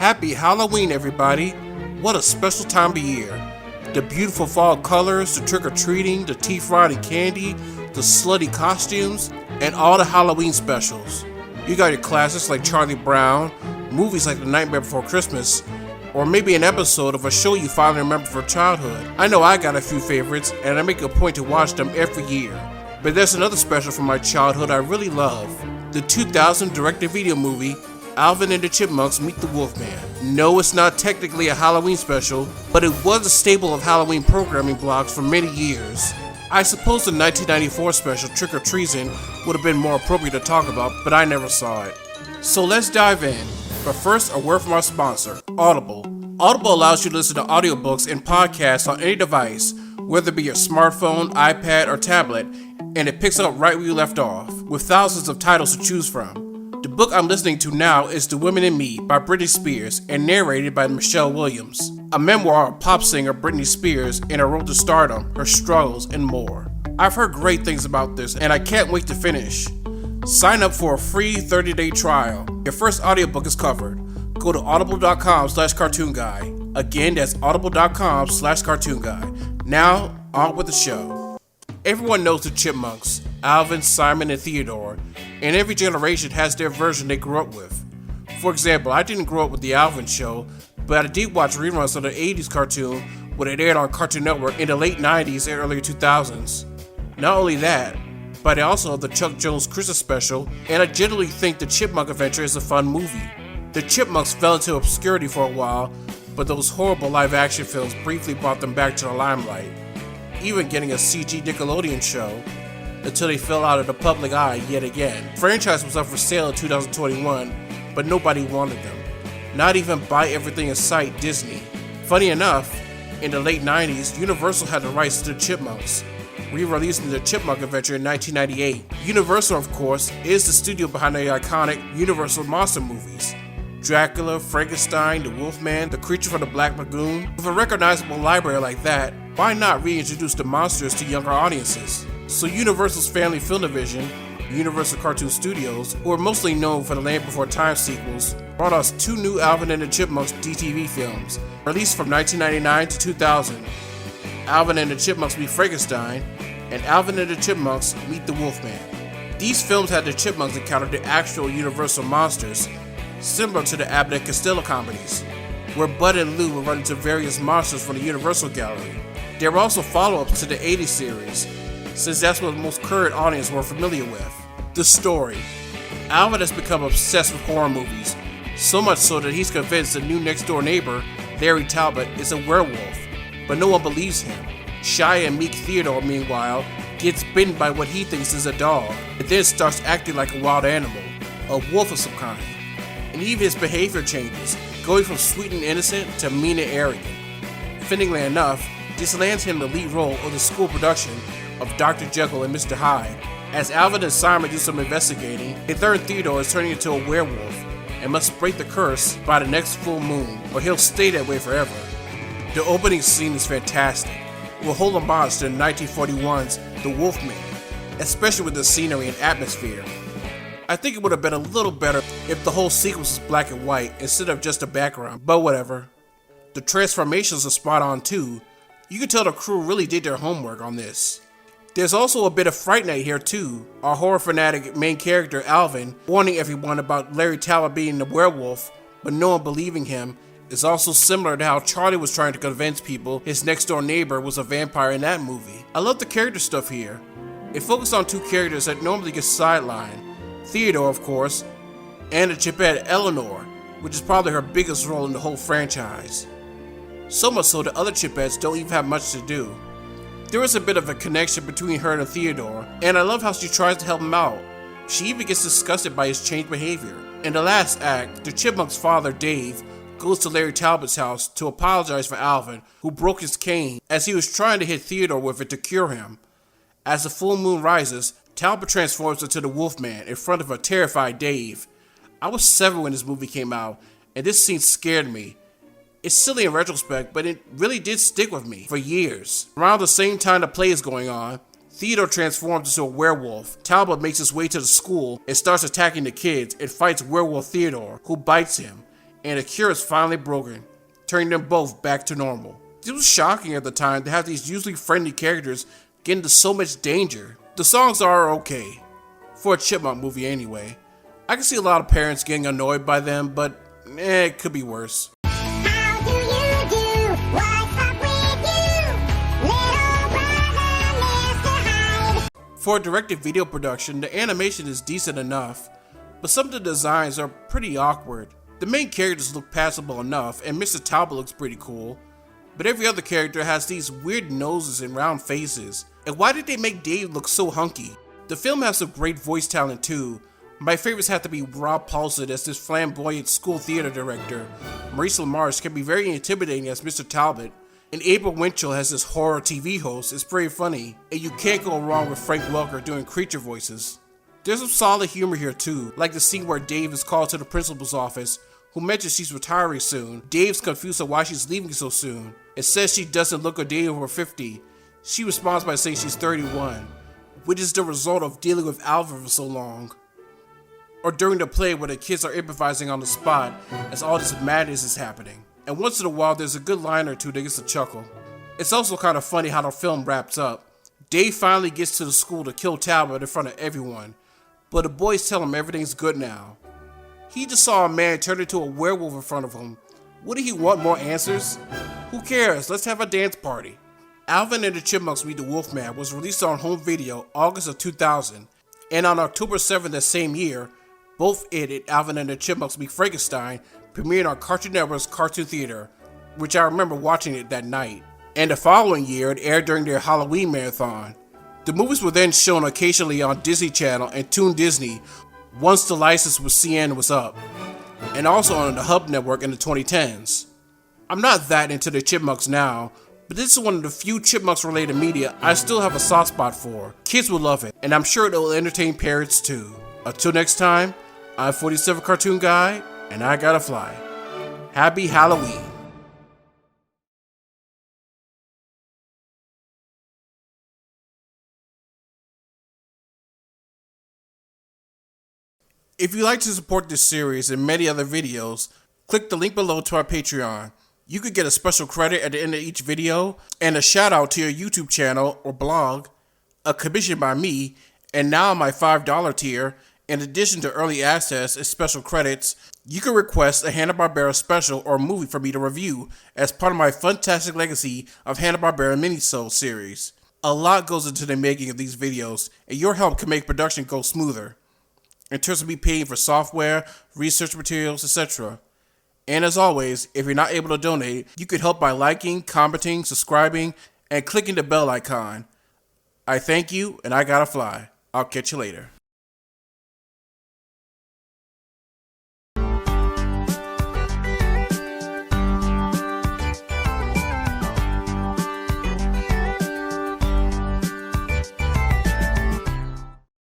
Happy Halloween, everybody. What a special time of year. The beautiful fall colors, the trick-or-treating, the teeth-rotting candy, the slutty costumes, and all the Halloween specials. You got your classics like Charlie Brown, movies like The Nightmare Before Christmas, or maybe an episode of a show you finally remember from childhood. I know I got a few favorites, and I make a point to watch them every year. But there's another special from my childhood I really love. The 2000 direct-to-video movie, Alvin and the Chipmunks Meet the Wolfman. No, it's not technically a Halloween special, but it was a staple of Halloween programming blocks for many years. I suppose the 1994 special, Trick or Treason, would have been more appropriate to talk about, but I never saw it. So let's dive in. But first, a word from our sponsor, Audible. Audible allows you to listen to audiobooks and podcasts on any device, whether it be your smartphone, iPad, or tablet, and it picks up right where you left off, with thousands of titles to choose from. The book I'm listening to now is The Women in Me by Britney Spears and narrated by Michelle Williams, a memoir of pop singer Britney Spears and her road to stardom, her struggles, and more. I've heard great things about this and I can't wait to finish. Sign up for a free 30-day trial. Your first audiobook is covered. Go to audible.com/cartoonguy. Again, that's audible.com/cartoonguy. Now, on with the show. Everyone knows the Chipmunks, Alvin, Simon, and Theodore, and every generation has their version they grew up with. For example, I didn't grow up with the Alvin show, but I did watch reruns of the 80s cartoon when it aired on Cartoon Network in the late 90s and early 2000s. Not only that, but I also have the Chuck Jones Christmas special, and I generally think the Chipmunk Adventure is a fun movie. The Chipmunks fell into obscurity for a while, but those horrible live-action films briefly brought them back to the limelight, even getting a CG Nickelodeon show, until they fell out of the public eye yet again. The franchise was up for sale in 2021, but nobody wanted them. Not even Buy Everything in Sight Disney. Funny enough, in the late 90s, Universal had the rights to the Chipmunks, re-releasing the Chipmunk Adventure in 1998. Universal, of course, is the studio behind the iconic Universal monster movies. Dracula, Frankenstein, the Wolfman, the Creature from the Black Lagoon. With a recognizable library like that, why not reintroduce the monsters to younger audiences? So Universal's family film division, Universal Cartoon Studios, who are mostly known for the Land Before Time sequels, brought us two new Alvin and the Chipmunks DTV films, released from 1999 to 2000. Alvin and the Chipmunks Meet Frankenstein, and Alvin and the Chipmunks Meet the Wolfman. These films had the Chipmunks encounter the actual Universal monsters, similar to the Abbott and Costello comedies, where Bud and Lou would run into various monsters from the Universal Gallery. There were also follow-ups to the 80s series, since that's what most current audience were familiar with. The story. Alvin has become obsessed with horror movies, so much so that he's convinced the new next-door neighbor, Larry Talbot, is a werewolf, but no one believes him. Shy and meek Theodore, meanwhile, gets bitten by what he thinks is a dog, and then starts acting like a wild animal, a wolf of some kind. And even his behavior changes, going from sweet and innocent to mean and arrogant. Fittingly enough, this lands him the lead role of the school production of Dr. Jekyll and Mr. Hyde. As Alvin and Simon do some investigating, a third Theodore is turning into a werewolf and must break the curse by the next full moon, or he'll stay that way forever. The opening scene is fantastic. We'll hold homage to 1941's The Wolfman, especially with the scenery and atmosphere. I think it would have been a little better if the whole sequence was black and white instead of just a background, but whatever. The transformations are spot on too. You can tell the crew really did their homework on this. There's also a bit of Fright Night here too. Our horror fanatic main character Alvin warning everyone about Larry Talbot being the werewolf, but no one believing him, is also similar to how Charlie was trying to convince people his next door neighbor was a vampire in that movie. I love the character stuff here. It focused on two characters that normally get sidelined. Theodore, of course, and the Chipette Eleanor, which is probably her biggest role in the whole franchise. So much so the other Chipettes don't even have much to do. There is a bit of a connection between her and Theodore, and I love how she tries to help him out. She even gets disgusted by his changed behavior. In the last act, the Chipmunk's father, Dave, goes to Larry Talbot's house to apologize for Alvin, who broke his cane as he was trying to hit Theodore with it to cure him. As the full moon rises, Talbot transforms into the Wolfman in front of a terrified Dave. I was 7 when this movie came out, and this scene scared me. It's silly in retrospect, but it really did stick with me for years. Around the same time the play is going on, Theodore transforms into a werewolf. Talbot makes his way to the school and starts attacking the kids and fights werewolf Theodore, who bites him. and a cure is finally broken, turning them both back to normal. It was shocking at the time to have these usually friendly characters get into so much danger. The songs are okay, for a Chipmunk movie anyway. I can see a lot of parents getting annoyed by them, but it could be worse. How do you do? What's up with you? Little brother, Mr. Hyde. For a direct-to-video production, the animation is decent enough, but some of the designs are pretty awkward. The main characters look passable enough, and Mr. Talbot looks pretty cool, but every other character has these weird noses and round faces. And why did they make Dave look so hunky? The film has some great voice talent too. My favorites have to be Rob Paulson as this flamboyant school theater director. Maurice LaMarche can be very intimidating as Mr. Talbot. And April Winchell as this horror TV host is very funny. And you can't go wrong with Frank Welker doing creature voices. There's some solid humor here too, like the scene where Dave is called to the principal's office, who mentions she's retiring soon. Dave's confused on why she's leaving so soon. It says she doesn't look a day over 50. She responds by saying she's 31, which is the result of dealing with Alvin for so long. Or during the play where the kids are improvising on the spot as all this madness is happening. And once in a while there's a good line or two that gets a chuckle. It's also kind of funny how the film wraps up. Dave finally gets to the school to kill Talbot in front of everyone, but the boys tell him everything's good now. He just saw a man turn into a werewolf in front of him. Wouldn't he want more answers? Who cares? Let's have a dance party. Alvin and the Chipmunks Meet the Wolfman was released on home video August of 2000, and on October 7th that same year, both it and Alvin and the Chipmunks Meet Frankenstein premiered on Cartoon Network's Cartoon Theater, which I remember watching it that night. And the following year, it aired during their Halloween marathon. The movies were then shown occasionally on Disney Channel and Toon Disney once the license with CN was up, and also on the Hub Network in the 2010s. I'm not that into the Chipmunks now, but this is one of the few Chipmunks related media I still have a soft spot for. Kids will love it, and I'm sure it will entertain parents too. Until next time, I'm 47Cartoonguy, and I gotta fly. Happy Halloween. If you'd like to support this series and many other videos, click the link below to our Patreon. You could get a special credit at the end of each video, and a shout out to your YouTube channel or blog, a commission by me, and now my $5 tier. In addition to early access and special credits, you can request a Hanna-Barbera special or movie for me to review as part of my fantastic legacy of Hanna-Barbera mini-sode series. A lot goes into the making of these videos, and your help can make production go smoother, in terms of me paying for software, research materials, etc. And as always, if you're not able to donate, you could help by liking, commenting, subscribing, and clicking the bell icon. I thank you, and I gotta fly. I'll catch you later.